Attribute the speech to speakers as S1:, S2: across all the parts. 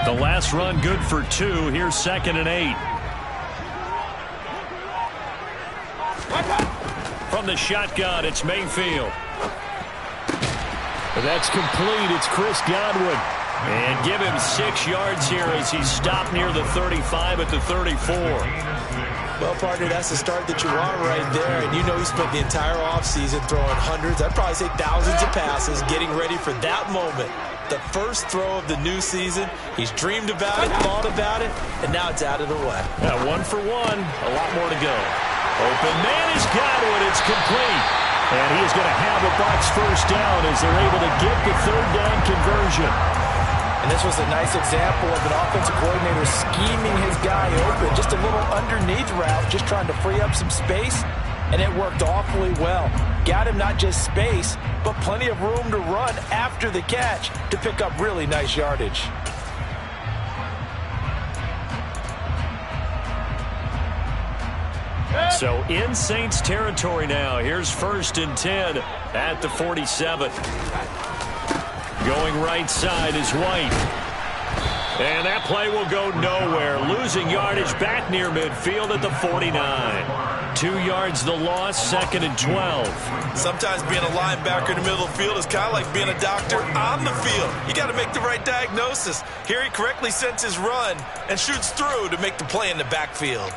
S1: The last run good for 2. Here's 2nd and 8. From the shotgun, it's Mayfield. That's complete. It's Chris Godwin. And give him 6 yards here as he's stopped near the 35 at the 34.
S2: Well, partner, that's the start that you want right there. And you know he spent the entire offseason throwing hundreds, I'd probably say thousands of passes, getting ready for that moment. The first throw of the new season. He's dreamed about it, thought about it, and now it's out of the way.
S1: 1 for 1. A lot more to go. Open man is Godwin. It's complete. And he is going to have a box first down as they're able to get the 3rd down conversion.
S2: And this was a nice example of an offensive coordinator scheming his guy open. Just a little underneath route, just trying to free up some space. And it worked awfully well. Got him not just space, but plenty of room to run after the catch to pick up really nice yardage.
S1: So in Saints territory now. Here's 1st and 10 at the 47. Going right side is White. And that play will go nowhere. Losing yardage back near midfield at the 49. 2 yards the loss, 2nd and 12.
S2: Sometimes being a linebacker in the middle of the field is kind of like being a doctor on the field. You got to make the right diagnosis. Here he correctly sends his run and shoots through to make the play in the backfield.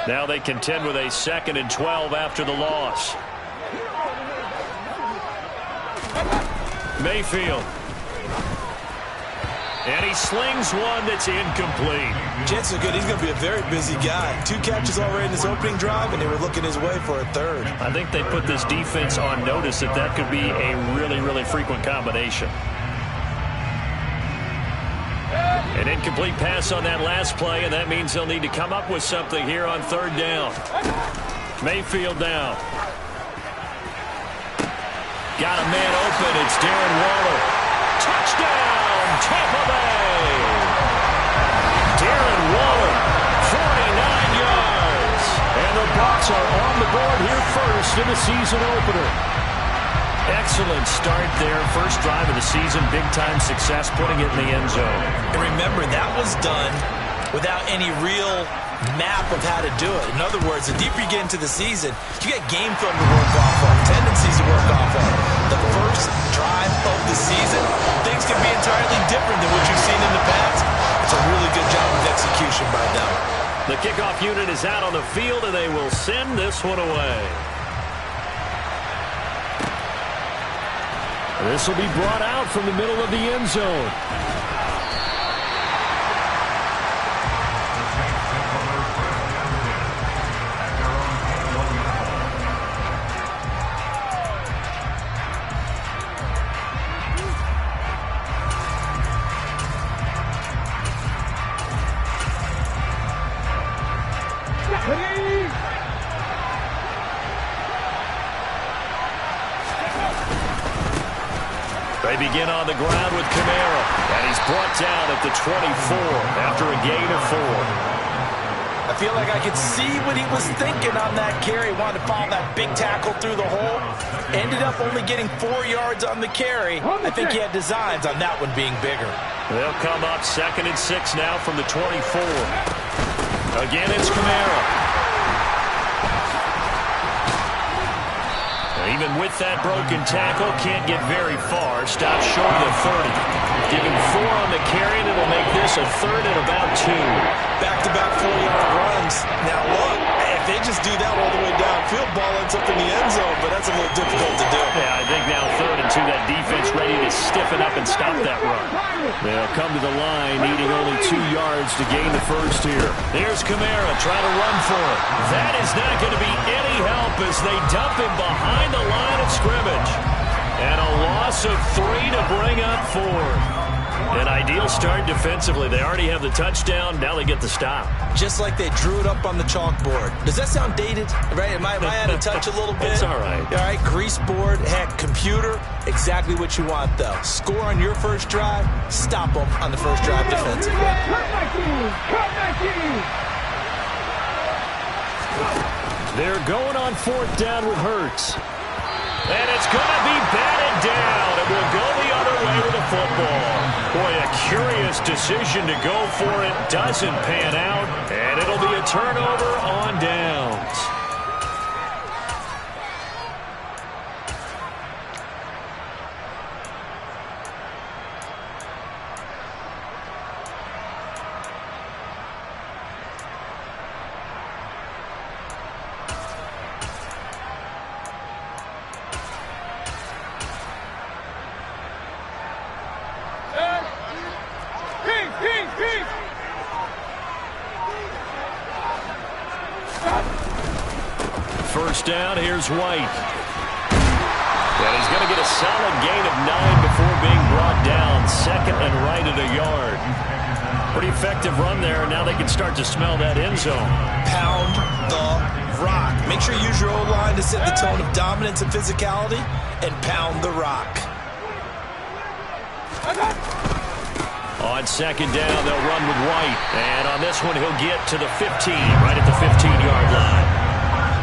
S1: Now they contend with a 2nd and 12 after the loss. Mayfield. And he slings one that's incomplete.
S2: Chances are good he's going to be a very busy guy. 2 catches already in this opening drive, and they were looking his way for a 3rd.
S1: I think they put this defense on notice that that could be a really, really frequent combination. An incomplete pass on that last play, and that means they'll need to come up with something here on 3rd down. Mayfield down. Got a man open. It's Darren Waller. Touchdown, Tampa Bay. Darren Waller, 49 yards. And the Bucs are on the board here first in the season opener. Excellent start there. First drive of the season. Big-time success putting it in the end zone.
S2: And remember, that was done without any real map of how to do it. In other words, the deeper you get into the season, you get game film to work off of, tendencies to work off of. The first drive of the season, things can be entirely different than what you've seen in the past. It's a really good job of execution by them.
S1: The kickoff unit is out on the field, and they will send this one away. This will be brought out from the middle of the end zone. They begin on the ground with Kamara, and he's brought down at the 24 after a gain of 4.
S2: I feel like I could see what he was thinking on that carry. Wanted to follow that big tackle through the hole. Ended up only getting 4 yards on the carry. I think he had designs on that one being bigger.
S1: They'll come up 2nd and 6 now from the 24. Again, it's Kamara. Even with that broken tackle, can't get very far. Stops short of the 30. Give him 4 on the carry, and it'll make this a 3rd and about 2.
S2: Back-to-back 4-yard runs. Now, look, if they just do that all the way downfield, ball ends up in the end zone, but that's a little difficult to do.
S1: Yeah, I think now 3rd and 2, that defense ready to stiffen up and stop that run. They'll come to the line, needing only 2 yards to gain the first here. There's Kamara trying to run for it. That is not going to be any help as they dump him behind the line of scrimmage. And a loss of 3 to bring up 4. An ideal start defensively. They already have the touchdown. Now they get the stop.
S2: Just like they drew it up on the chalkboard. Does that sound dated? Right? Am I out of touch a little bit?
S1: It's all right.
S2: All right, grease board, heck, computer, exactly what you want, though. Score on your first drive, stop them on the first drive defensively.
S1: They're going on fourth down with Hurts. And it's going to be batted down. It will go the other way with the football. Boy, a curious decision to go for it. Doesn't pan out. And it'll be a turnover on downs. First down, here's White. And he's going to get a solid gain of 9 before being brought down. Second and right at a yard. Pretty effective run there. Now they can start to smell that end zone.
S2: Pound the rock. Make sure you use your O-line to set the tone of dominance and physicality, and pound the rock.
S1: On second down, they'll run with White. And on this one, he'll get to the 15, right at the 15-yard line.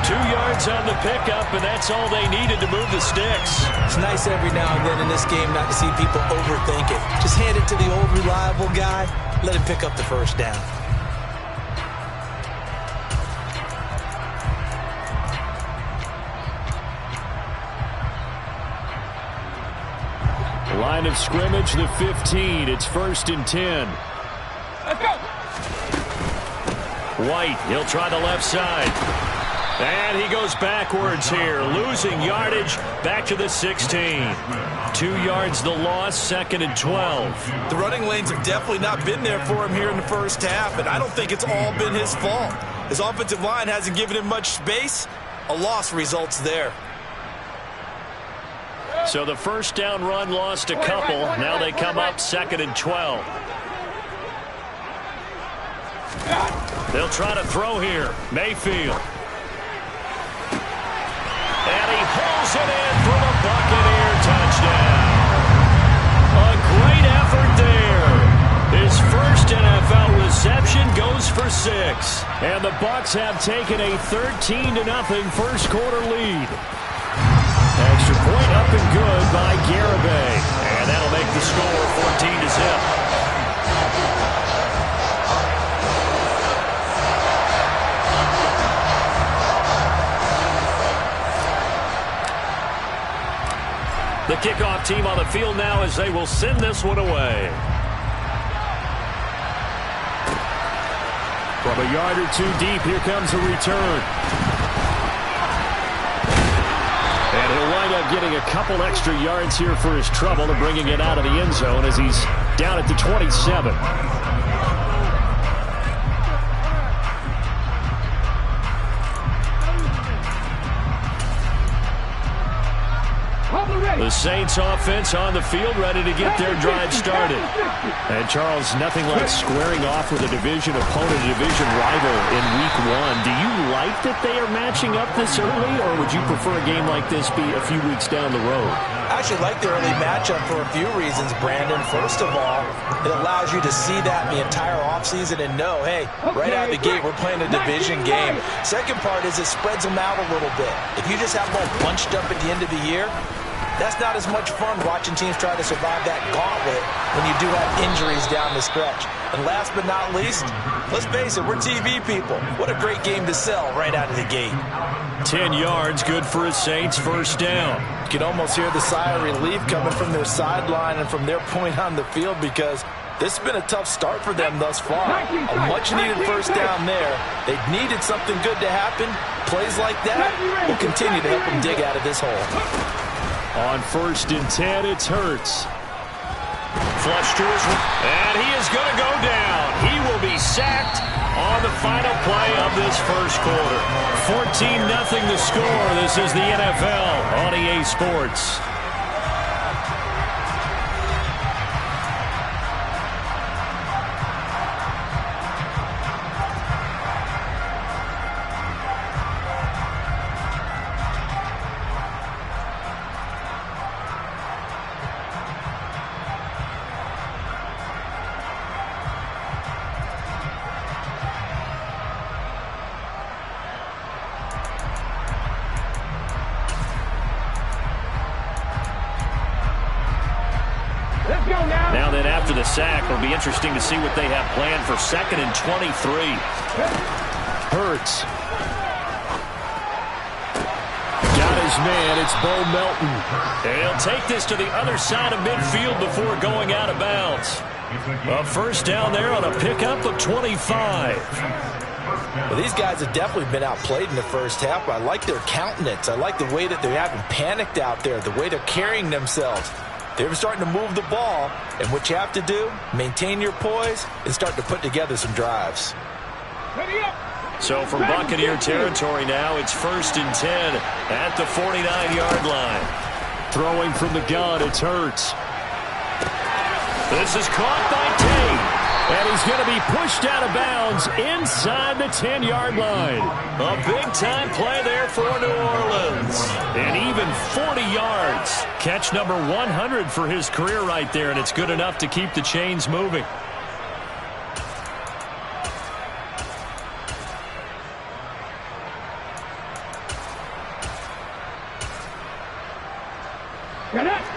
S1: 2 yards on the pickup, and that's all they needed to move the sticks.
S2: It's nice every now and then in this game not to see people overthink it. Just hand it to the old reliable guy. Let him pick up the first down.
S1: Line of scrimmage, the 15. It's 1st and 10.
S3: Let's go.
S1: White, he'll try the left side. And he goes backwards here, losing yardage back to the 16. 2 yards the loss, 2nd and 12.
S2: The running lanes have definitely not been there for him here in the first half, and I don't think it's all been his fault. His offensive line hasn't given him much space. A loss results there.
S1: So the first down run lost a couple. Now they come up 2nd and 12. They'll try to throw here. Mayfield. And he pulls it in for the Buccaneer touchdown. A great effort there. His first NFL reception goes for 6. And the Bucs have taken a 13-0 first quarter lead. Extra point up and good by Garibay. And that'll make the score 14-0. The kickoff team on the field now as they will send this one away. From a yard or two deep, here comes a return. And he'll wind up getting a couple extra yards here for his trouble and bringing it out of the end zone as he's down at the 27. The Saints offense on the field ready to get their drive started. And Charles, nothing like squaring off with a division opponent, a division rival in week 1. Do you like that they are matching up this early, or would you prefer a game like this be a few weeks down the road?
S2: I actually like the early matchup for a few reasons, Brandon. First of all, it allows you to see that the entire offseason and know, hey, right out of the gate, we're playing a division game. Second part is it spreads them out a little bit. If you just have them all bunched up at the end of the year, that's not as much fun watching teams try to survive that gauntlet when you do have injuries down the stretch. And last but not least, let's face it, we're TV people. What a great game to sell right out of the gate.
S1: 10 yards, good for his Saints, first down.
S2: You can almost hear the sigh of relief coming from their sideline and from their point on the field because this has been a tough start for them thus far. A much-needed first down there. They needed something good to happen. Plays like that will continue to help them dig out of this hole.
S1: On 1st and 10, it's Hurts. Flush to his right, and he is going to go down. He will be sacked on the final play of this first quarter. 14-0 the score. This is the NFL on EA Sports. Now then, after the sack, it'll be interesting to see what they have planned for 2nd and 23. Hurts. Got his man. It's Bo Melton. And he'll take this to the other side of midfield before going out of bounds. A first down there on a pickup of 25.
S2: Well, these guys have definitely been outplayed in the first half. I like their countenance. I like the way that they haven't panicked out there, the way they're carrying themselves. They're starting to move the ball, and what you have to do, maintain your poise and start to put together some drives.
S1: So from Buccaneer territory now, it's 1st and 10 at the 49-yard line. Throwing from the gun, it's Hurts. This is caught by Tate. And he's going to be pushed out of bounds inside the 10-yard line. A big-time play there for New Orleans. And even 40 yards. Catch number 100 for his career right there, and it's good enough to keep the chains moving.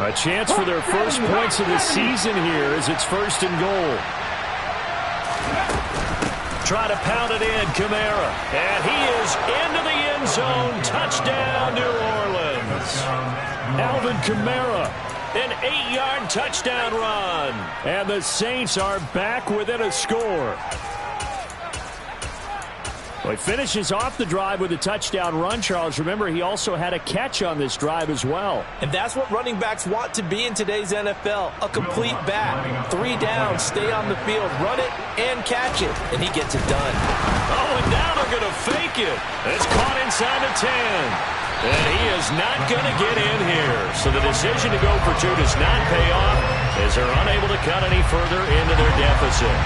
S1: A chance for their first points of the season here as it's 1st and goal. Try to pound it in, Kamara. And he is into the end zone. Touchdown, New Orleans. Alvin Kamara, an 8-yard touchdown run. And the Saints are back within a score. Well, he finishes off the drive with a touchdown run, Charles. Remember, he also had a catch on this drive as well.
S2: And that's what running backs want to be in today's NFL, a complete back. 3 downs, stay on the field, run it, and catch it. And he gets it done.
S1: Oh, and now they're going to fake it. It's caught inside the 10. And he is not going to get in here. So the decision to go for 2 does not pay off as they're unable to cut any further into their deficit.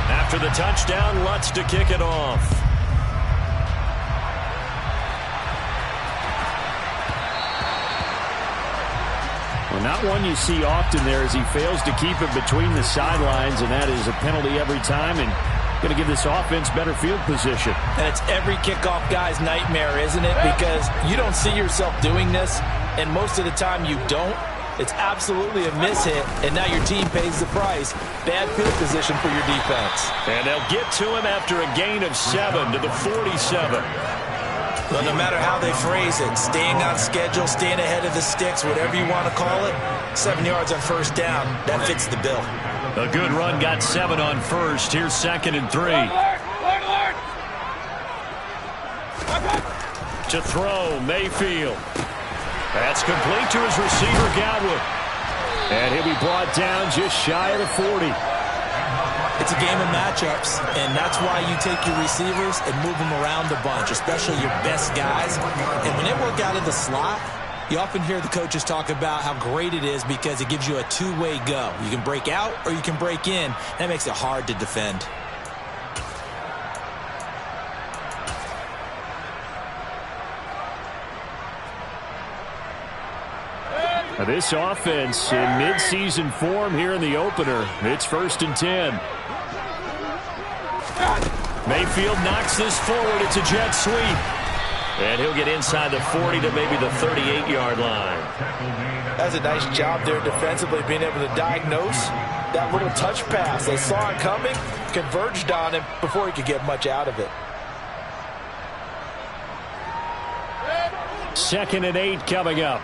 S1: After the touchdown, Lutz to kick it off. Well, not one you see often there as he fails to keep it between the sidelines, and that is a penalty every time and going to give this offense better field position.
S2: And it's every kickoff guy's nightmare, isn't it? Because you don't see yourself doing this, and most of the time you don't. It's absolutely a mishit, and now your team pays the price. Bad field position for your defense.
S1: And they'll get to him after a gain of 7 to the 47.
S2: Well, no matter how they phrase it, staying on schedule, staying ahead of the sticks, whatever you want to call it, 7 yards on first down, that fits the bill.
S1: A good run got 7 on first. Here's 2nd and 3. To throw, Mayfield. That's complete to his receiver, Godwin. And he'll be brought down just shy of the 40.
S2: It's a game of matchups, and that's why you take your receivers and move them around a bunch, especially your best guys. And when they work out of the slot, you often hear the coaches talk about how great it is because it gives you a two-way go. You can break out or you can break in. That makes it hard to defend.
S1: Now this offense in midseason form here in the opener. It's 1st and 10. Mayfield knocks this forward. It's a jet sweep. And he'll get inside the 40 to maybe the 38-yard line.
S2: That's a nice job there defensively, being able to diagnose that little touch pass. They saw it coming, converged on him before he could get much out of it.
S1: 2nd and 8 coming up.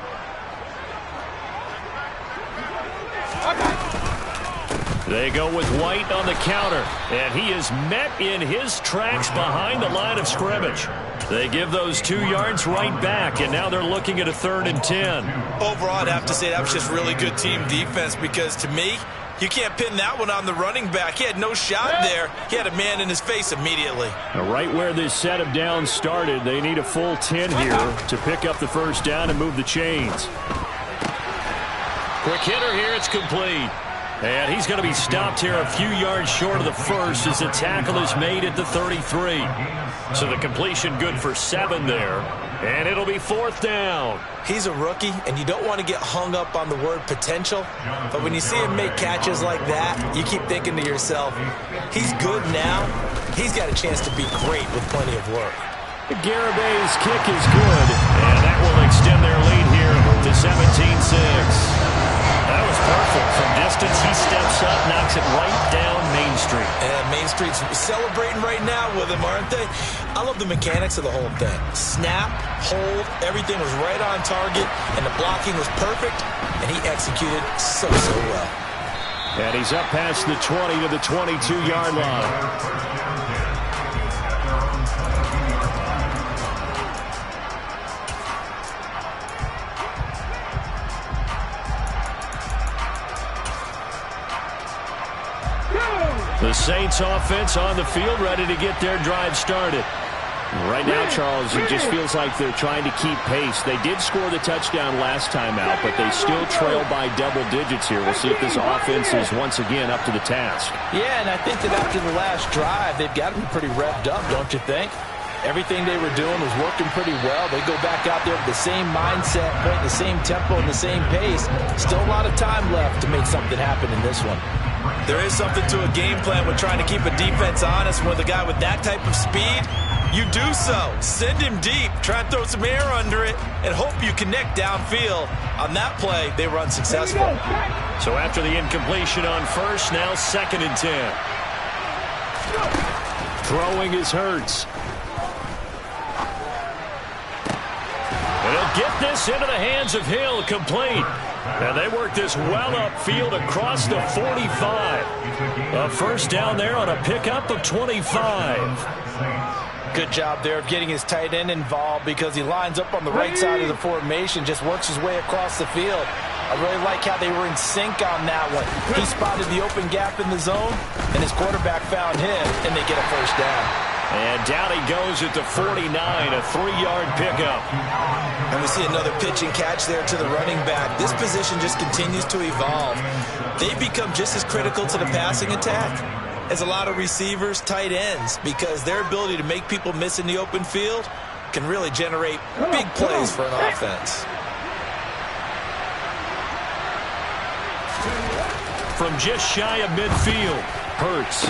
S1: They go with White on the counter, and he is met in his tracks behind the line of scrimmage. They give those 2 yards right back, and now they're looking at a 3rd and 10.
S2: Overall, I'd have to say that was just really good team defense because, to me, you can't pin that one on the running back. He had no shot there. He had a man in his face immediately.
S1: Now, right where this set of downs started, they need a full 10 here to pick up the first down and move the chains. Quick hitter here, it's complete. And he's going to be stopped here a few yards short of the first as the tackle is made at the 33. So the completion good for 7 there. And it'll be 4th down.
S2: He's a rookie, and you don't want to get hung up on the word potential. But when you see him make catches like that, you keep thinking to yourself, he's good now. He's got a chance to be great with plenty of work.
S1: Garabay's kick is good. And that will extend their lead here to 17-6. takes it right down Main Street.
S2: And Main Street's celebrating right now with him, aren't they? I love the mechanics of the whole thing. Snap, hold, everything was right on target, and the blocking was perfect, and he executed so well.
S1: And he's up past the 20 to the 22-yard line. The Saints offense on the field, ready to get their drive started. Right now, Charles, it just feels like they're trying to keep pace. They did score the touchdown last time out, but they still trail by double digits here. We'll see if this offense is once again up to the task.
S2: Yeah, and I think that after the last drive, they've got to be pretty revved up, don't you think? Everything they were doing was working pretty well. They go back out there with the same mindset, playing the same tempo and the same pace. Still a lot of time left to make something happen in this one. There is something to a game plan with trying to keep a defense honest. With a guy with that type of speed, you do so. Send him deep, try and throw some air under it, and hope you connect downfield. On that play, they were unsuccessful.
S1: So after the incompletion on first, now 2nd and 10. Throwing is Hurts. And he'll get this into the hands of Hill, complete. And they work this well upfield across the 45. A first down there on a pickup of 25.
S2: Good job there of getting his tight end involved because he lines up on the right side of the formation, just works his way across the field. I really like how they were in sync on that one. He spotted the open gap in the zone, and his quarterback found him, and they get a first down.
S1: And down he goes at the 49, a 3-yard pickup.
S2: And we see another pitch and catch there to the running back. This position just continues to evolve. They become just as critical to the passing attack as a lot of receivers, tight ends, because their ability to make people miss in the open field can really generate big plays for an offense.
S1: From just shy of midfield, Hurts.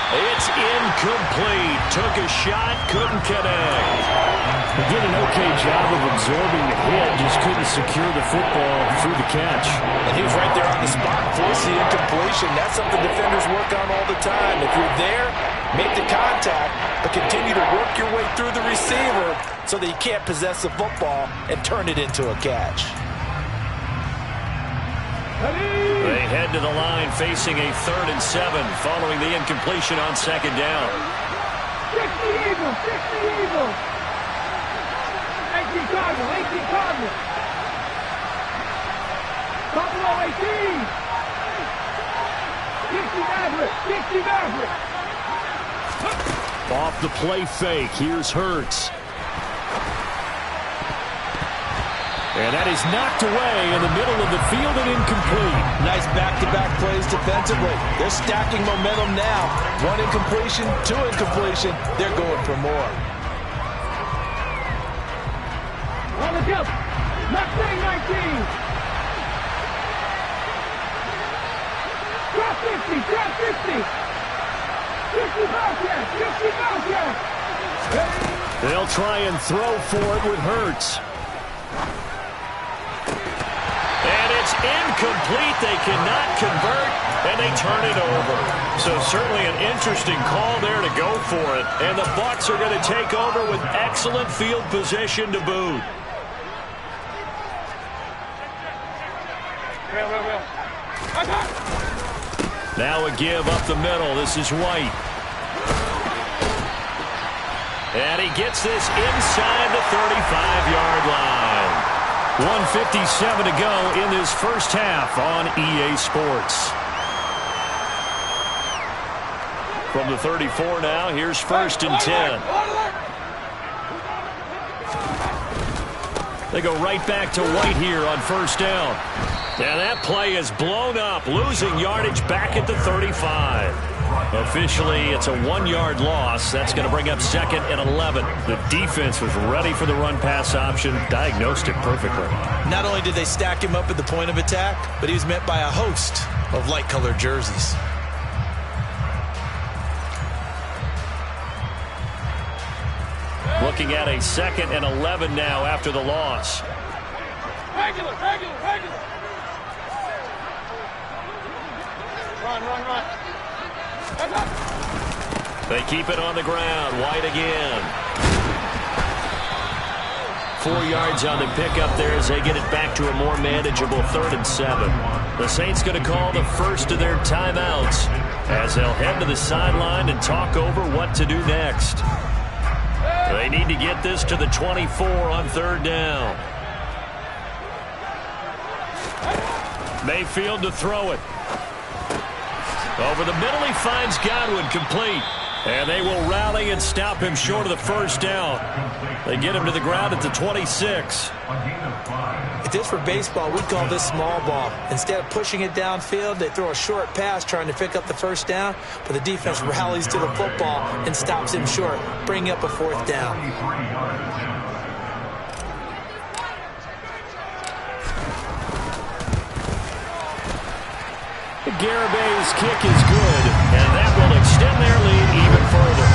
S1: It's incomplete. Took a shot, couldn't connect.
S3: He did an okay job of absorbing the hit, just couldn't secure the football through the catch.
S2: And he was right there on the spot, force the incompletion. That's something defenders work on all the time. If you're there, make the contact, but continue to work your way through the receiver so that you can't possess the football and turn it into a catch.
S1: They head to the line facing a 3rd and 7 following the incompletion on 2nd down.
S4: 60 Eagles, 60 Eagles. 18 Cardinals, 18 Cardinals. Buffalo 18. 60 Mavericks, 60 Mavericks.
S1: Off the play fake, here's Hurts. And that is knocked away in the middle of the field and incomplete.
S2: Nice back-to-back plays defensively. They're stacking momentum now. 1 incompletion, 2 incompletion. They're going for more.
S4: On the jump. Mustang 19. Drop 50, drop 50. 50 Bobcats, 50 Bobcats.
S1: They'll try and throw for it with Hurts. And it's incomplete. They cannot convert, and they turn it over. So certainly an interesting call there to go for it. And the Bucs are going to take over with excellent field position to boot. Now a give up the middle. This is White. And he gets this inside the 35-yard line. 1:57 to go in this first half on EA Sports. From the 34 now, here's 1st and 10. They go right back to White here on 1st down. And that play is blown up, losing yardage back at the 35. Officially, it's a 1-yard loss. That's going to bring up 2nd and 11. The defense was ready for the run-pass option, diagnosed it perfectly.
S2: Not only did they stack him up at the point of attack, but he was met by a host of light-colored jerseys.
S1: Looking at a 2nd and 11 now after the loss.
S4: Regular.
S1: They keep it on the ground. White again. 4 yards on the pickup there as they get it back to a more manageable 3rd and 7. The Saints going to call the first of their timeouts as they'll head to the sideline and talk over what to do next. They need to get this to the 24 on 3rd down. Mayfield to throw it. Over the middle, he finds Godwin, complete. And they will rally and stop him short of the 1st down. They get him to the ground at the 26.
S2: If this were baseball, we'd call this small ball. Instead of pushing it downfield, they throw a short pass trying to pick up the 1st down, but the defense rallies to the football and stops him short, bringing up a 4th down.
S1: Garabay's kick is good, and that will extend their lead even further.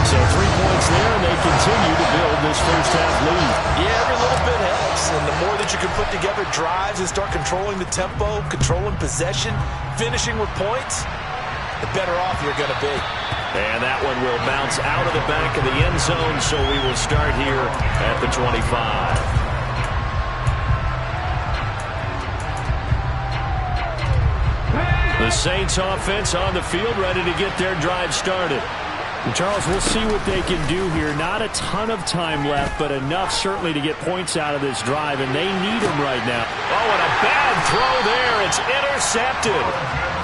S1: So 3 points there, and they continue to build this first-half lead.
S2: Yeah, every little bit helps, and the more that you can put together drives and start controlling the tempo, controlling possession, finishing with points, the better off you're going to be.
S1: And that one will bounce out of the back of the end zone, so we will start here at the 25. The Saints offense on the field, ready to get their drive started.
S3: And Charles, we'll see what they can do here. Not a ton of time left, but enough certainly to get points out of this drive, and they need them right now.
S1: Oh, and a bad throw there. It's intercepted.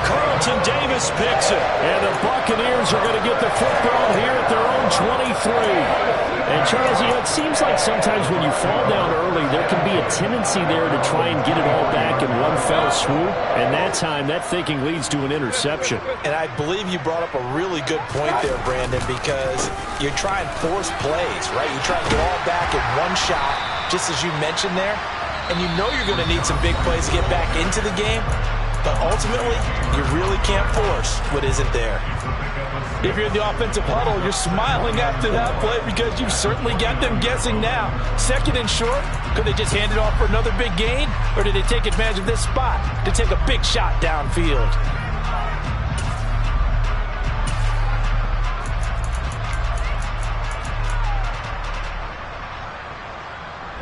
S1: Carlton Davis picks it.
S3: And the Buccaneers are going to get the football here at their own 23. And Charles, you know, it seems like sometimes when you fall down early, there can be a tendency there to try and get it all back in one fell swoop. And that time, that thinking leads to an interception.
S2: And I believe you brought up a really good point there, Brandon, because you're trying to force plays, right? You try to get all back in one shot, just as you mentioned there. And you know you're going to need some big plays to get back into the game. But ultimately, you really can't force what isn't there.
S5: If you're in the offensive huddle, you're smiling after that play because you've certainly got them guessing now. 2nd and short, could they just hand it off for another big gain? Or did they take advantage of this spot to take a big shot downfield?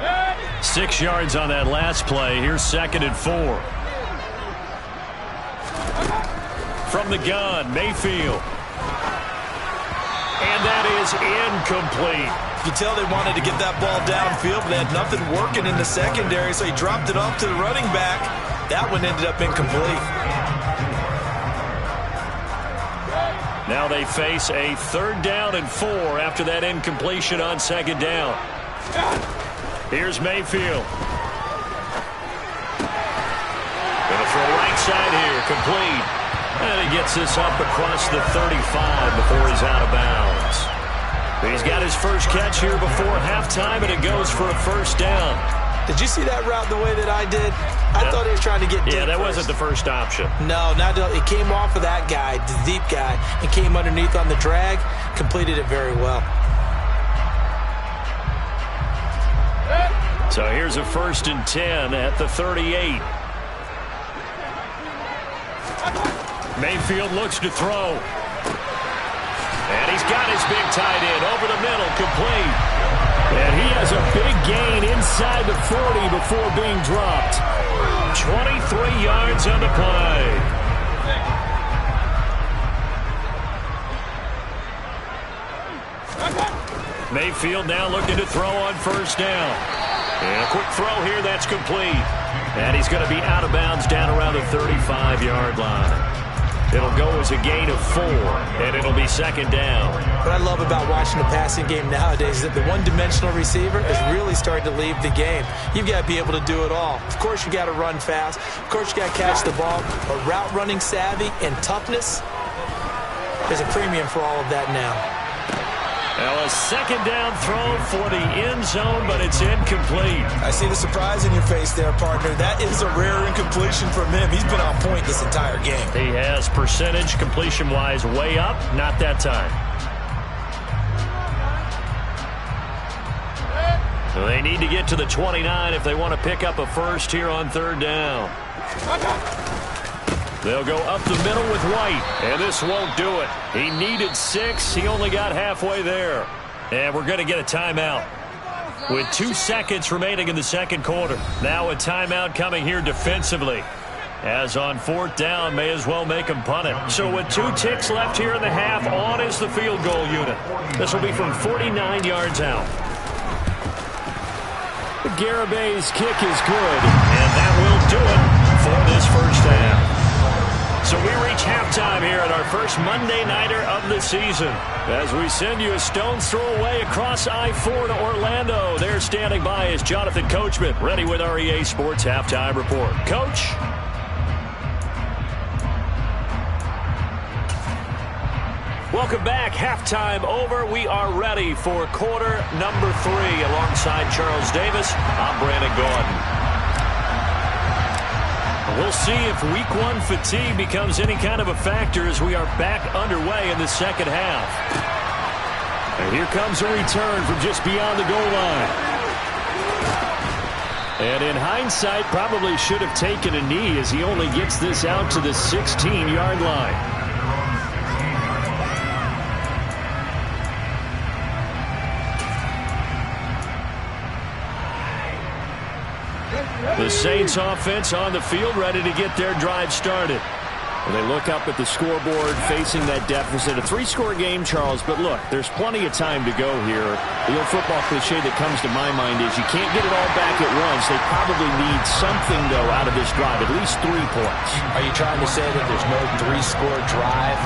S1: Hey! 6 yards on that last play. Here's 2nd and 4. From the gun, Mayfield. And that is incomplete.
S2: You can tell they wanted to get that ball downfield, but they had nothing working in the secondary, so he dropped it off to the running back. That one ended up incomplete.
S1: Now they face a 3rd down and 4 after that incompletion on 2nd down. Here's Mayfield. Gonna throw right side here, complete. And he gets this up across the 35 before he's out of bounds. He's got his first catch here before halftime, and it goes for a 1st down.
S2: Did you see that route the way that I did? I thought he was trying to get deep.
S1: Yeah, that
S2: first.
S1: wasn't the first option.
S2: No, not it came off of that guy, the deep guy, and came underneath on the drag, completed it very well.
S1: So here's a 1st and 10 at the 38. Mayfield looks to throw. And he's got his big tight end over the middle, complete.
S3: And he has a big gain inside the 40 before being dropped.
S1: 23 yards on the play. Mayfield now looking to throw on 1st down. And a quick throw here, that's complete. And he's going to be out of bounds down around the 35-yard line. It'll go as a gain of 4, and it'll be 2nd down.
S2: What I love about watching the passing game nowadays is that the one-dimensional receiver is really starting to leave the game. You've got to be able to do it all. Of course, you got to run fast. Of course, you got to catch the ball. But route running savvy and toughness, there's a premium for all of that now.
S1: Well, a 2nd down throw for the end zone, but it's incomplete.
S2: I see the surprise in your face there, partner. That is a rare incompletion from him. He's been on point this entire game.
S1: He has percentage completion-wise way up, not that time. So they need to get to the 29 if they want to pick up a 1st here on 3rd down. They'll go up the middle with White, and this won't do it. He needed 6. He only got halfway there. And we're going to get a timeout. With 2 seconds remaining in the second quarter. Now a timeout coming here defensively. As on 4th down, may as well make him punt it. So with 2 ticks left here in the half, on is the field goal unit. This will be from 49 yards out.
S3: Garabay's kick is good.
S1: And that will do it for this first half. So we reach halftime here at our first Monday Nighter of the season. As we send you a stone's throw away across I-4 to Orlando. There standing by is Jonathan Coachman, ready with our EA Sports Halftime Report. Coach? Welcome back. Halftime over. We are ready for quarter number 3. Alongside Charles Davis, I'm Brandon Gordon. We'll see if week 1 fatigue becomes any kind of a factor as we are back underway in the second half. And here comes a return from just beyond the goal line. And in hindsight, probably should have taken a knee as he only gets this out to the 16-yard line. The Saints offense on the field, ready to get their drive started. And they look up at the scoreboard, facing that deficit. A 3-score game, Charles, but look, there's plenty of time to go here. The old football cliche that comes to my mind is you can't get it all back at once. They probably need something, though, out of this drive, at least 3 points.
S2: Are you trying to say that there's no 3-score drive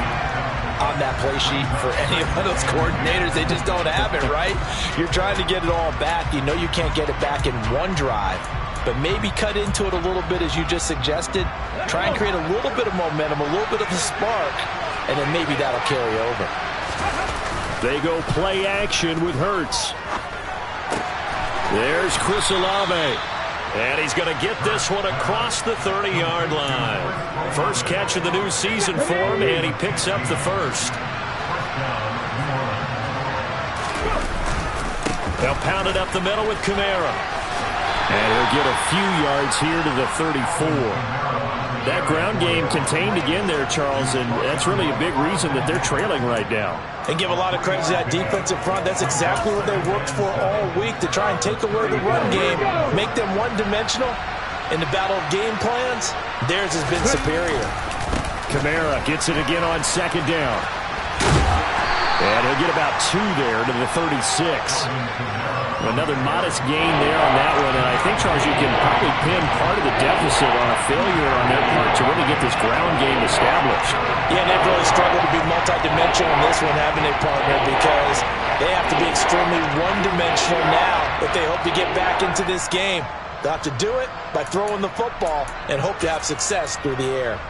S2: on that play sheet for any of those coordinators? They just don't have it, right? You're trying to get it all back. You know you can't get it back in one drive. But maybe cut into it a little bit, as you just suggested. Try and create a little bit of momentum, a little bit of a spark, and then maybe that'll carry over.
S3: They go play action with Hurts. There's Chris Olave.
S1: And he's going to get this one across the 30-yard line. First catch of the new season for him, and he picks up the first. They'll pound it up the middle with Kamara.
S3: And he'll get a few yards here to the 34. That ground game contained again there, Charles, and that's really a big reason that they're trailing right now.
S2: And give a lot of credit to that defensive front. That's exactly what they worked for all week, to try and take away the run game, make them one-dimensional. In the battle of game plans, theirs has been superior.
S3: Kamara gets it again on 2nd down. And he'll get about 2 there to the 36. Another modest gain there on that one, and I think, Charles, you can probably pin part of the deficit on a failure on their part to really get this ground game established.
S2: Yeah, they've really struggled to be multidimensional in this one, haven't they, partner, because they have to be extremely one-dimensional now if they hope to get back into this game. They'll have to do it by throwing the football and hope to have success through the air.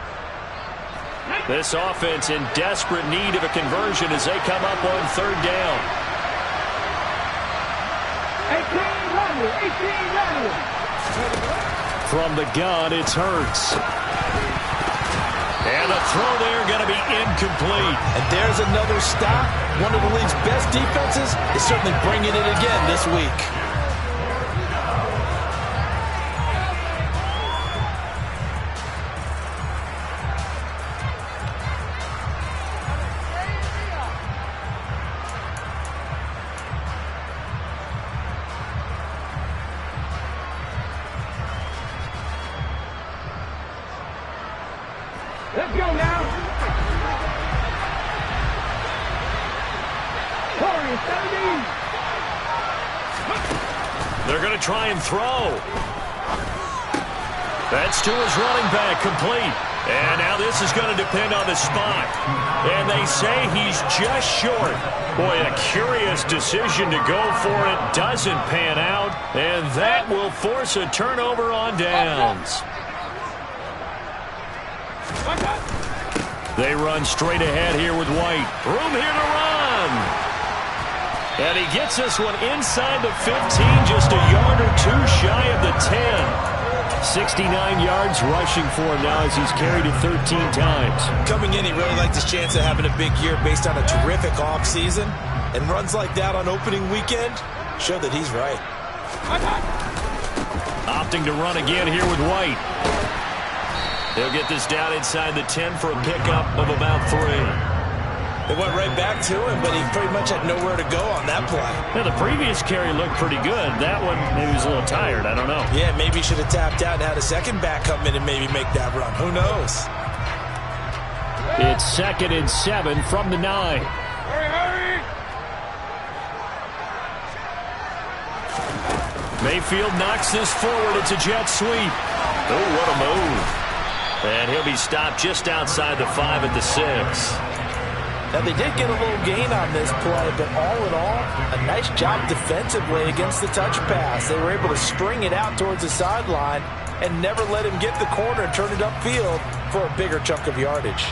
S1: This offense in desperate need of a conversion as they come up on 3rd down.
S4: 18 running.
S3: From the gun, it's Hurts.
S1: And the throw there going to be incomplete.
S2: And there's another stop. One of the league's best defenses is certainly bringing it again this week.
S4: Let's go now. Corey, 17.
S1: They're going to try and throw. That's to his running back, complete. And now this is going to depend on the spot. And they say he's just short. Boy, a curious decision to go for it. Doesn't pan out. And that will force a turnover on downs. They run straight ahead here with White. Room here to run. And he gets this one inside the 15, just a yard or 2 shy of the 10. 69 yards rushing for him now as he's carried it 13 times.
S2: Coming in, he really liked his chance of having a big year based on a terrific offseason. And runs like that on opening weekend show that he's right.
S1: Opting to run again here with White. They'll get this down inside the 10 for a pickup of about 3.
S2: They went right back to him, but he pretty much had nowhere to go on that play.
S3: Yeah, the previous carry looked pretty good. That one, maybe he was a little tired. I don't know.
S2: Yeah, maybe he should have tapped out and had a second back come in and maybe make that run. Who knows?
S3: It's 2nd and 7 from the 9.
S4: Hurry!
S1: Mayfield knocks this forward. It's a jet sweep. Oh, what a move. And he'll be stopped just outside the 5 at the 6.
S2: Now, they did get a little gain on this play, but all in all, a nice job defensively against the touch pass. They were able to string it out towards the sideline and never let him get the corner and turn it upfield for a bigger chunk of yardage.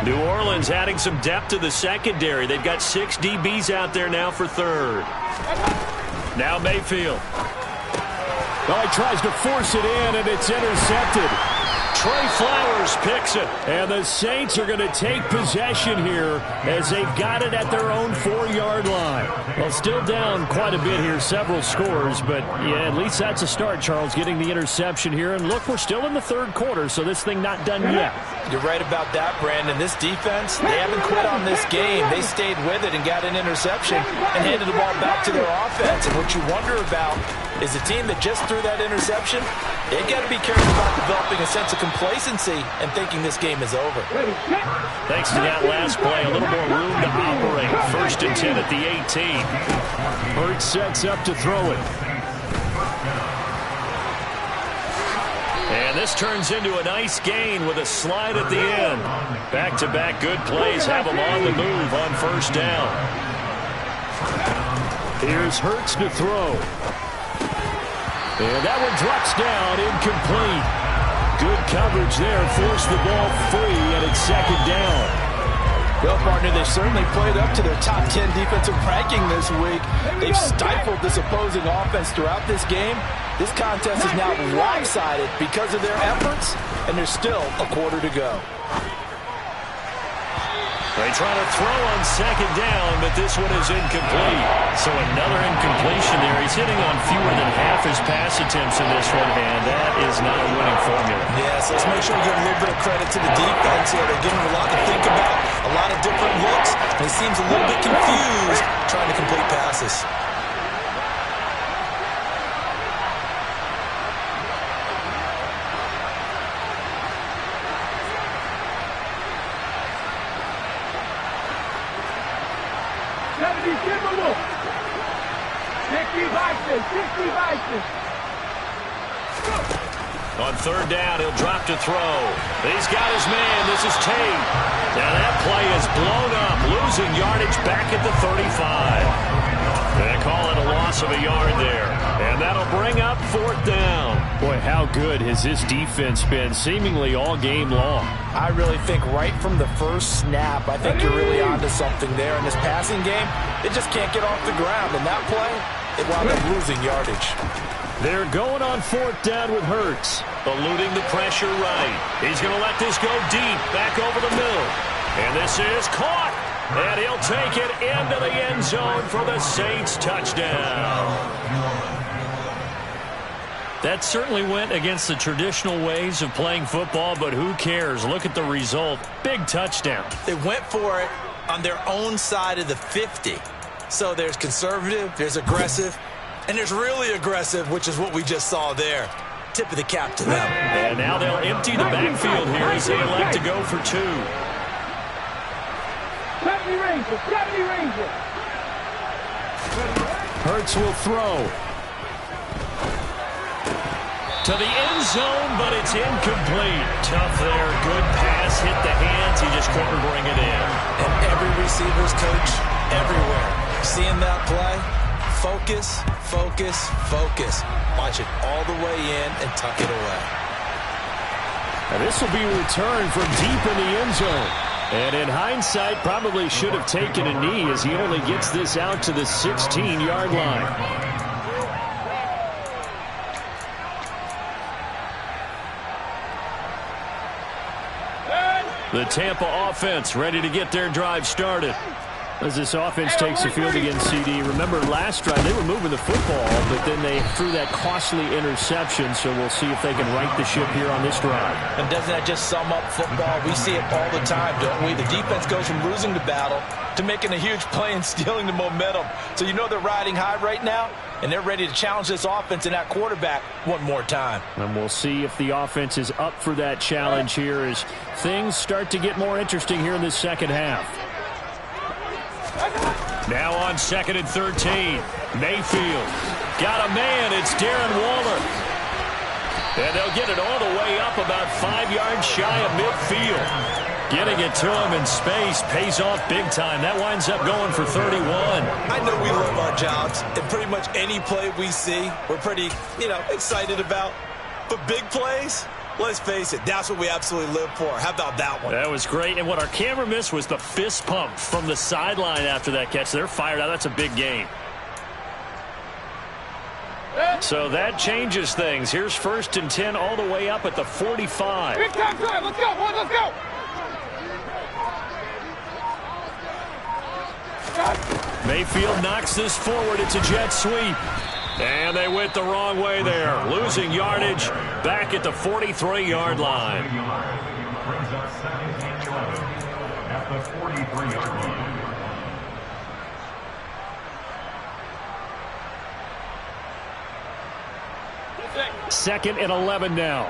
S1: New Orleans adding some depth to the secondary. They've got 6 DBs out there now for 3rd. Now Mayfield.
S3: Oh, he tries to force it in, and it's intercepted.
S1: Trey Flowers picks it.
S3: And the Saints are going to take possession here as they've got it at their own 4-yard line. Well, still down quite a bit here, several scores, but yeah, at least that's a start, Charles, getting the interception here. And look, we're still in the 3rd quarter, so this thing not done yet.
S2: You're right about that, Brandon. This defense, they haven't quit on this game. They stayed with it and got an interception and handed the ball back to their offense. And what you wonder about is the team that just threw that interception, they got to be careful about developing a sense of complacency and thinking this game is over.
S1: Thanks to that last play, a little more room to operate. 1st and 10 at the 18.
S3: Hurts sets up to throw it.
S1: And this turns into a nice gain with a slide at the end. Back-to-back good plays have them on the move on 1st down.
S3: Here's Hurts to throw. And that one drops down, incomplete. Good coverage there, forced the ball free, and it's 2nd down.
S5: Well, partner, they certainly played up to their top 10 defensive ranking this week. They've stifled this opposing offense throughout this game. This contest is now lopsided because of their efforts, and there's still a quarter to go.
S1: They try to throw on 2nd down, but this one is incomplete. So another incompletion there. He's hitting on fewer than half his pass attempts in this one, and that is not a winning formula.
S2: Yes, let's make sure we give a little bit of credit to the defense here. They're giving him a lot to think about, a lot of different looks, and he seems a little bit confused trying to complete passes.
S1: On 3rd down, he'll drop to throw. He's got his man. This is Tate. Now that play is blown up, losing yardage back at the 35. They call it a loss of a yard there. And that'll bring up 4th down.
S3: Boy, how good has this defense been seemingly all game long?
S2: I really think right from the first snap, I think you're really onto something there. In this passing game, they just can't get off the ground. And that play, it wound up losing yardage.
S3: They're going on 4th down with Hurts.
S1: Eluding the pressure right. He's going to let this go deep, back over the middle. And this is caught. And he'll take it into the end zone for the Saints touchdown. That certainly went against the traditional ways of playing football, but who cares? Look at the result. Big touchdown.
S2: They went for it on their own side of the 50. So there's conservative, there's aggressive, and there's really aggressive, which is what we just saw there. Tip of the cap to them.
S1: And now they'll empty the backfield here as they elect to go for 2.
S4: 70 Ranger.
S3: Hurts will throw.
S1: To the end zone, but it's incomplete. Tough there. Good pass. Hit the hands. He just couldn't bring it in.
S2: And every receiver's coach everywhere. Seeing that play, focus, focus, focus. Watch it all the way in and tuck it away.
S3: Now this will be returned from deep in the end zone. And in hindsight, probably should have taken a knee as he only gets this out to the 16-yard line.
S1: The Tampa offense ready to get their drive started.
S3: As this offense takes the field against CD, remember last drive they were moving the football, but then they threw that costly interception, so we'll see if they can right the ship here on this drive.
S2: And doesn't that just sum up football? We see it all the time, don't we? The defense goes from losing the battle to making a huge play and stealing the momentum. So you know they're riding high right now, and they're ready to challenge this offense and that quarterback one more time.
S3: And we'll see if the offense is up for that challenge here as things start to get more interesting here in this second half.
S1: Now on 2nd and 13. Mayfield. Got a man. It's Darren Waller. And they'll get it all the way up about 5 yards shy of midfield. Getting it to him in space pays off big time. That winds up going for 31.
S2: I know we love our jobs, and pretty much any play we see, we're pretty, excited about. But big plays, let's face it, that's what we absolutely live for. How about that one?
S1: That was great. And what our camera missed was the fist pump from the sideline after that catch. They're fired out. That's a big gain. So that changes things. Here's 1st and 10 all the way up at the 45.
S4: Big time drive. Let's go, boys. Let's go.
S1: Mayfield knocks this forward. It's a jet sweep. And they went the wrong way there. Losing yardage back at the 43-yard line.
S6: Brings up 2nd and 11 at the 43-yard line.
S3: Second and 11 now.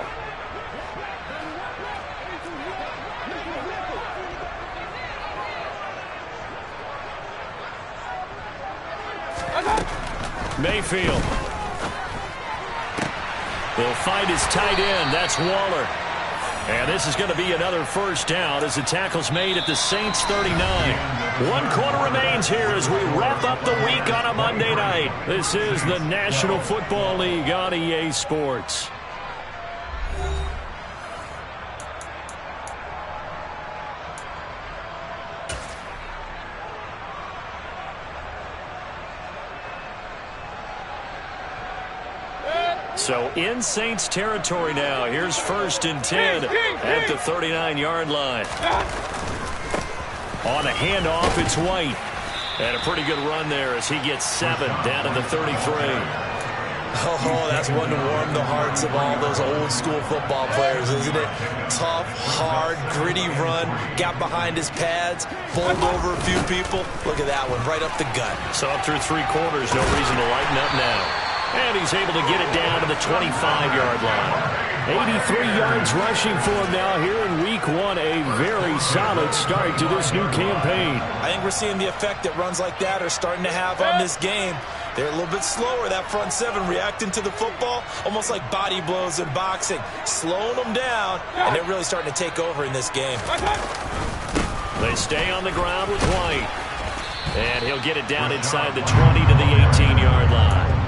S1: Mayfield. He'll find his tight end. That's Waller. And this is going to be another first down as the tackle's made at the Saints 39. 1 quarter remains here as we wrap up the week on a Monday night. This is the National Football League on EA Sports. So in Saints territory now. Here's 1st and 10 at the 39-yard line. On a handoff, it's White. And a pretty good run there as he gets 7 down to the 33.
S2: Oh, that's one to warm the hearts of all those old school football players, isn't it? Tough, hard, gritty run. Got behind his pads, bowled over a few people. Look at that one, right up the gut.
S1: So up through 3 quarters, no reason to lighten up now. And he's able to get it down to the 25-yard line.
S3: 83 yards rushing for him now here in Week 1. A very solid start to this new campaign.
S2: I think we're seeing the effect that runs like that are starting to have on this game. They're a little bit slower, that front 7, reacting to the football, almost like body blows in boxing, slowing them down, and they're really starting to take over in this game.
S1: They stay on the ground with White. And he'll get it down inside the 20 to the 18-yard line.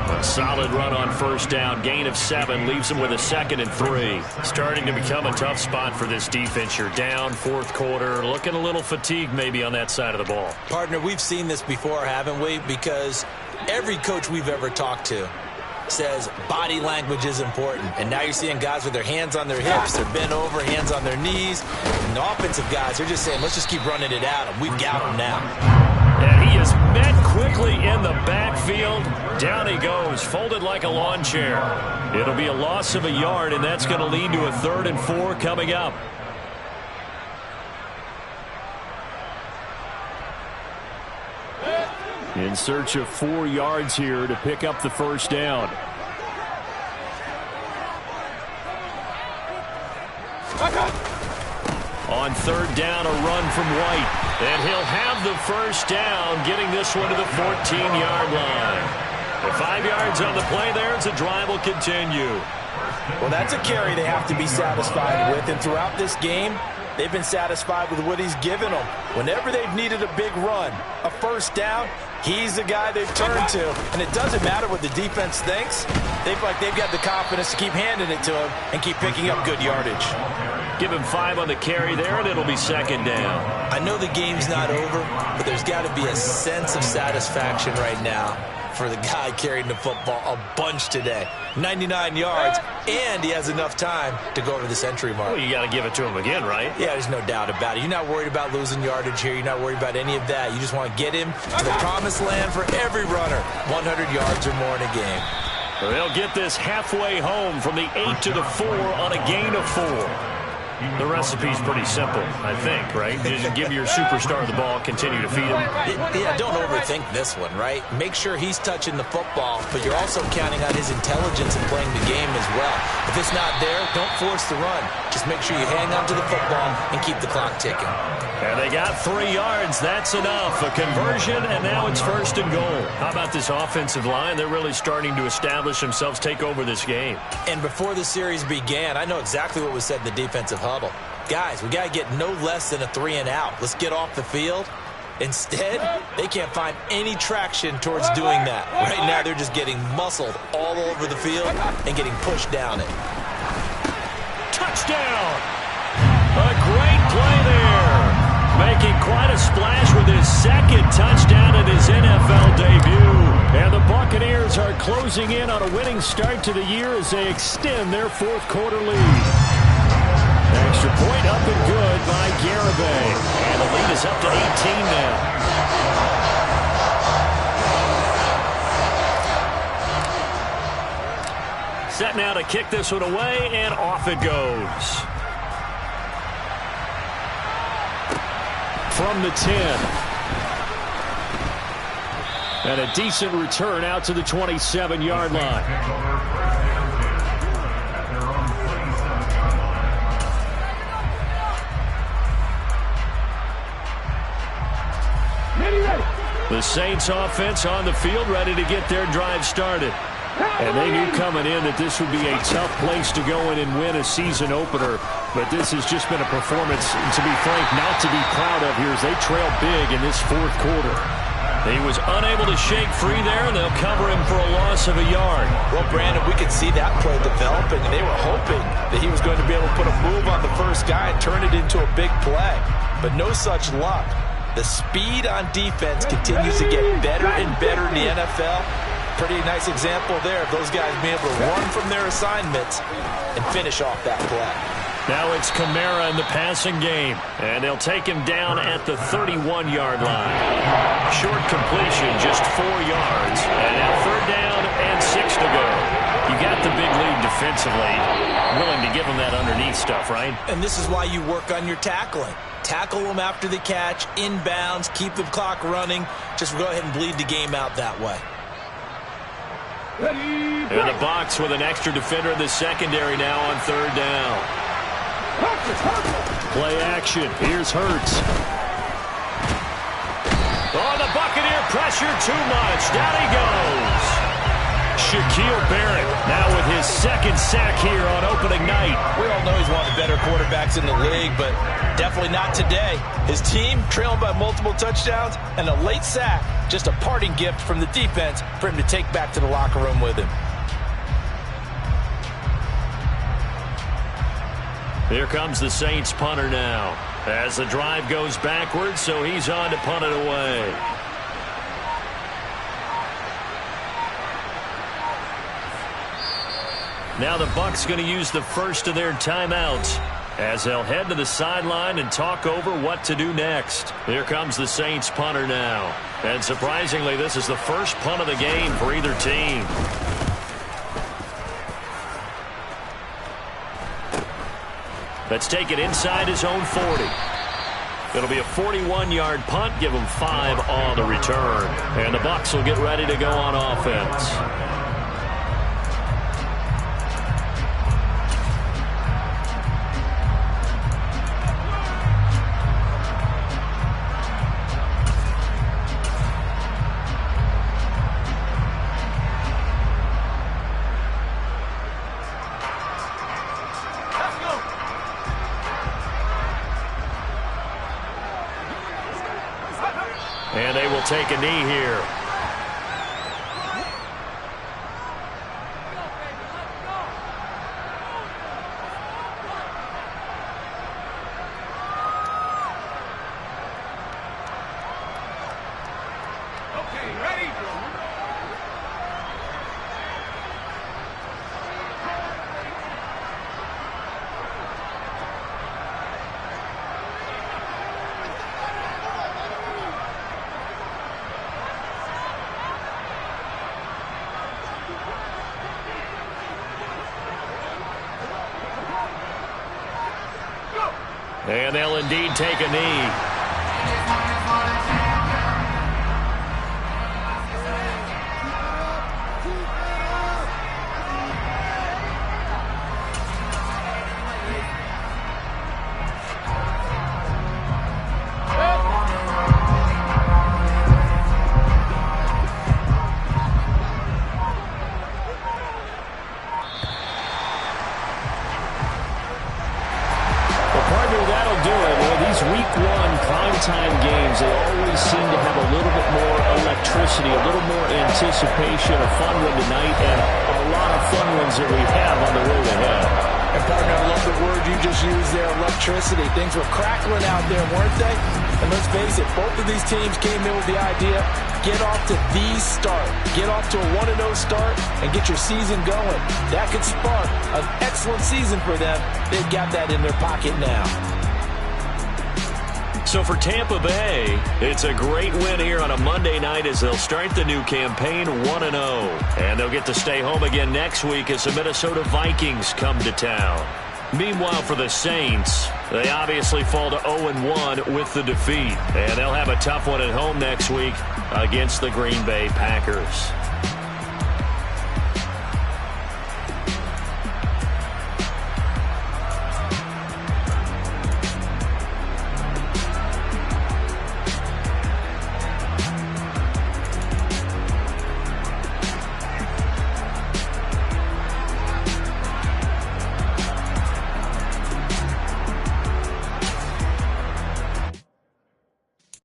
S1: A solid run on first down. Gain of 7 leaves him with a 2nd and 3. Starting to become a tough spot for this defense. You're down 4th quarter. Looking a little fatigued maybe on that side of the ball.
S2: Partner, we've seen this before, haven't we? Because every coach we've ever talked to says body language is important. And now you're seeing guys with their hands on their hips. They're bent over, hands on their knees. And the offensive guys, they're just saying, let's just keep running it at them. We've got them now.
S1: And he is met quickly in the backfield. Down he goes, folded like a lawn chair. It'll be a loss of a yard, and that's going to lead to a 3rd and 4 coming up.
S3: In search of 4 yards here to pick up the first down.
S1: On 3rd down, a run from White. And he'll have the first down, getting this one to the 14-yard line. The 5 yards on the play there as the drive will continue.
S2: Well, that's a carry they have to be satisfied with. And throughout this game, they've been satisfied with what he's given them. Whenever they've needed a big run, a first down, he's the guy they've turned to. And it doesn't matter what the defense thinks. They feel like they've got the confidence to keep handing it to him and keep picking up good yardage.
S1: Give him 5 on the carry there, and it'll be 2nd down.
S2: I know the game's not over, but there's got to be a sense of satisfaction right now. for the guy carrying the football a bunch today. 99 yards, and he has enough time to go over the century mark.
S1: Well, you got to give it to him again, right?
S2: Yeah, there's no doubt about it. You're not worried about losing yardage here. You're not worried about any of that. You just want to get him to the promised land for every runner. 100 yards or more in a game.
S1: They'll get this halfway home from the 8 to the 4 on a gain of 4. The recipe's pretty simple, I think, right? Just give your superstar the ball, continue to feed him.
S2: Yeah, don't overthink this one, right? Make sure he's touching the football, but you're also counting on his intelligence in playing the game as well. If it's not there, don't force the run. Just make sure you hang on to the football and keep the clock ticking.
S1: And they got 3 yards. That's enough. A conversion, and now it's 1st and goal. How about this offensive line? They're really starting to establish themselves, take over this game.
S2: And before the series began, I know exactly what was said in the defensive huddle. Guys, we got to get no less than a 3 and out. Let's get off the field. Instead, they can't find any traction towards doing that. Right now, they're just getting muscled all over the field and getting pushed down it.
S1: Touchdown! A great play there. Making quite a splash with his 2nd touchdown in his NFL debut. And the Buccaneers are closing in on a winning start to the year as they extend their 4th quarter lead. Extra point up and good by Garibay. And the lead is up to 18 now. Set now to kick this one away, and off it goes. From the 10. And a decent return out to the 27-yard line. The Saints offense on the field, ready to get their drive started. And they knew coming in that this would be a tough place to go in and win a season opener. But this has just been a performance, to be frank, not to be proud of here as they trail big in this 4th quarter. He was unable to shake free there, and they'll cover him for a loss of a yard.
S5: Well, Brandon, we could see that play developing, and they were hoping that he was going to be able to put a move on the first guy and turn it into a big play. But no such luck. The speed on defense continues to get better and better in the NFL. Pretty nice example there of those guys being able to run from their assignments and finish off that play.
S1: Now it's Kamara in the passing game, and they'll take him down at the 31-yard line. Short completion, just 4 yards, and now 3rd down and 6 to go. You got the big lead defensively, willing to give them that underneath stuff, right?
S2: And this is why you work on your tackling. Tackle them after the catch, inbounds, keep the clock running. Just go ahead and bleed the game out that way.
S1: In the box with an extra defender in the secondary now on 3rd down. Play action. Here's Hurts. Oh, the Buccaneer pressure too much. Down he goes. Shaquille Barrett now with his 2nd sack here on opening night.
S5: We all know he's one of the better quarterbacks in the league, but definitely not today. His team trailing by multiple touchdowns and a late sack. Just a parting gift from the defense for him to take back to the locker room with him.
S1: Here comes the Saints punter now. As the drive goes backwards, so he's on to punt it away. Now the Bucs going to use the first of their timeouts as they'll head to the sideline and talk over what to do next. Here comes the Saints punter now. And surprisingly, this is the first punt of the game for either team. Let's take it inside his own 40. It'll be a 41-yard punt, give him 5 on the return. And the Bucs will get ready to go on offense. And they will take a knee here.
S4: Okay, ready?
S1: And they'll indeed take a knee.
S3: Week 1 primetime games, they always seem to have a little bit more electricity, a little more anticipation. A fun one tonight, and a lot of fun ones that we have on the road ahead.
S5: And partner, I love the word you just used there, electricity. Things were crackling out there, weren't they? And let's face it, both of these teams came in with the idea, get off to the start. Get off to a 1-0 start and get your season going. That could spark an excellent season for them. They've got that in their pocket now.
S1: So for Tampa Bay, it's a great win here on a Monday night as they'll start the new campaign 1-0. And they'll get to stay home again next week as the Minnesota Vikings come to town. Meanwhile, for the Saints, they obviously fall to 0-1 with the defeat. And they'll have a tough one at home next week against the Green Bay Packers.